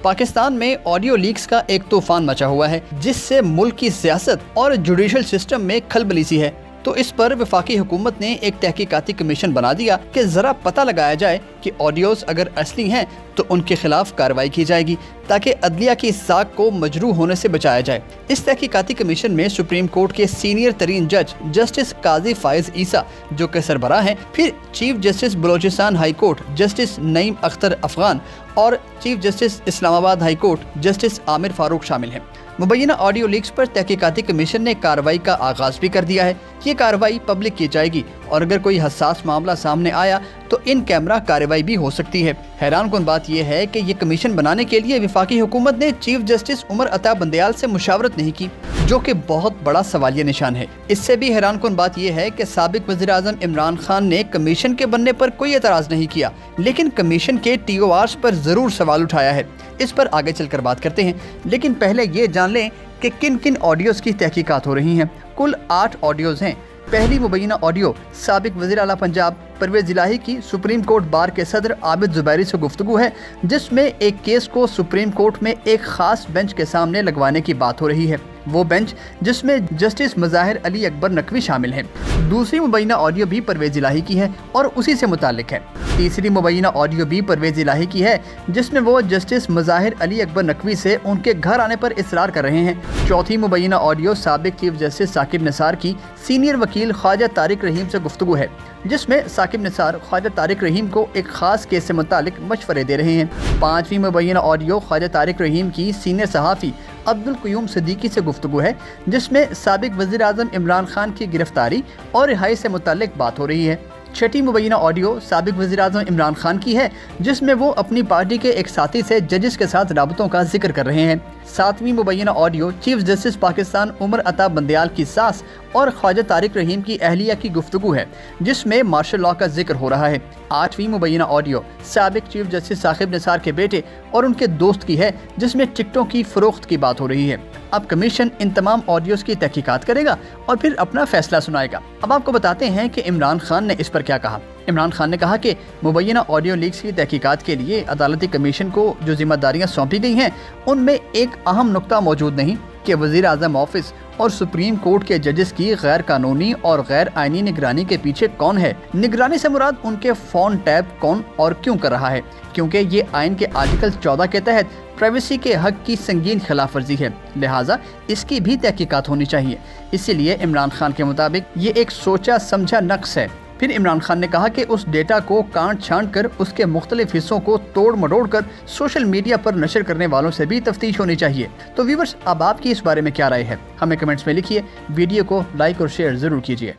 पाकिस्तान में audio leaks का एक तूफान मचा हुआ है, जिससे मुल्क की सियासत और जुडिशल सिस्टम में खलबली सी है। तो इस पर वफाकी हुकूमत ने एक तहकीकाती कमीशन बना दिया कि जरा पता लगाया जाए कि ऑडियोज अगर असली हैं तो उनके खिलाफ कार्रवाई की जाएगी, ताकि अदलिया की साख को मजरूह होने से बचाया जाए। इस तहकीकाती कमीशन में सुप्रीम कोर्ट के सीनियर तरीन जज जस्टिस काजी फाइज ईसा जो कि सरबराह हैं, फिर chief justice Balochistan high court justice Naeem Akhtar Afghan और chief justice Islamabad high court justice Aamir Farooq शामिल हैं। मुबैना ऑडियो लीक्स पर तहकीकाती कमीशन ने कार्रवाई का आगाज भी कर दिया है। ये कार्रवाई पब्लिक की जाएगी और अगर कोई हसास मामला सामने आया तो इन कैमरा कार्रवाई भी हो सकती है। हैरानकुन बात यह है कि ये कमीशन बनाने के लिए वफाकी हुकूमत ने चीफ जस्टिस उमर अता बंदयाल से मुशावरत नहीं की, जो कि बहुत बड़ा सवालिया निशान है। इससे भी हैरानकुन बात यह है कि साबिक वज़ीर-ए-आज़म इमरान खान ने कमीशन के बनने पर कोई एतराज़ नहीं किया, लेकिन कमीशन के TORs पर जरूर सवाल उठाया है। इस पर आगे चलकर बात करते हैं, लेकिन पहले ये जान लें कि किन किन ऑडियोज की तहकीकात हो रही हैं। कुल 8 ऑडियोज हैं। पहली मुबैना ऑडियो साबिक वज़ीर आला पंजाब परवेज़ इलाही की सुप्रीम कोर्ट बार के सदर आबिद ज़ुबैरी से गुफ्तगू है, जिसमें एक केस को सुप्रीम कोर्ट में एक खास बेंच के सामने लगवाने की बात हो रही है। वो बेंच जिसमें जस्टिस मज़ाहिर अली अकबर नकवी शामिल हैं। दूसरी मुबैना ऑडियो भी परवेज़ इलाही की है और उसी से मुताल्लिक है। तीसरी मुबैना ऑडियो भी परवेज़ इलाही की है, जिसमें वो जस्टिस मज़ाहिर अली अकबर नकवी से उनके घर आने पर इसरार कर रहे हैं। चौथी मुबैना ऑडियो साबिक चीफ जस्टिस साकिब निसार की सीनियर वकील ख्वाजा तारिक रहीम से गुफ्तगू है, जिसमें साकिब निसार ख्वाजा तारिक रहीम को एक खास केस से मुतालिक मशवरे दे रहे हैं। पांचवी मुबैना ऑडियो ख्वाजा तारिक रहीम की सीनियर सहाफ़ी अब्दुल क़य्यूम सिद्दीकी से गुफ्तगू है, जिसमें साबिक वज़ीर आज़म इमरान खान की गिरफ्तारी और रिहाई से मुतालिक बात हो रही है। छठी मुबैना ऑडियो साबिक वज़ीर आज़म इमरान खान की है, जिसमें वो अपनी पार्टी के एक साथी से जजेस के साथ राबतों का जिक्र कर रहे हैं। सातवीं मुबैना audio chief justice Pakistan Umar Ata Bandial की सास और ख्वाजा तारिक रहीम की अहलिया की गुफ्तगू है, जिसमें मार्शल लॉ का जिक्र हो रहा है। आठवीं मुबैना ऑडियो साबिक चीफ जस्टिस साकिब निसार के बेटे और उनके दोस्त की है, जिसमें टिकटों की फरोख्त की बात हो रही है। अब कमीशन इन तमाम ऑडियोज की तहकीकात करेगा और फिर अपना फैसला सुनाएगा। अब आपको बताते हैं कि इमरान खान ने इस पर क्या कहा। इमरान खान ने कहा कि मुबैना ऑडियो लीक्स की तहकीकात के लिए अदालती कमीशन को जो जिम्मेदारियां सौंपी गई हैं, उनमें एक अहम नुक्ता मौजूद नहीं कि वज़ीर आज़म ऑफिस और सुप्रीम कोर्ट के जजेस की गैर कानूनी और गैर आईनी निगरानी के पीछे कौन है। निगरानी से मुराद उनके फ़ोन टैप कौन और क्यों कर रहा है, क्योंकि ये आइन के आर्टिकल 14 के तहत प्राइवेसी के हक की संगीन खिलाफ वर्जी है, लिहाजा इसकी भी तहकीकात होनी चाहिए। इसीलिए इमरान खान के मुताबिक ये एक सोचा समझा नक्श है। फिर इमरान खान ने कहा कि उस डेटा को काट छांट कर उसके मुख्तलिफ हिस्सों को तोड़ मरोड़ कर सोशल मीडिया पर नशर करने वालों से भी तफ्तीश होनी चाहिए। तो व्यूअर्स, अब आपकी इस बारे में क्या राय है, हमें कमेंट्स में लिखिए। वीडियो को लाइक और शेयर जरूर कीजिए।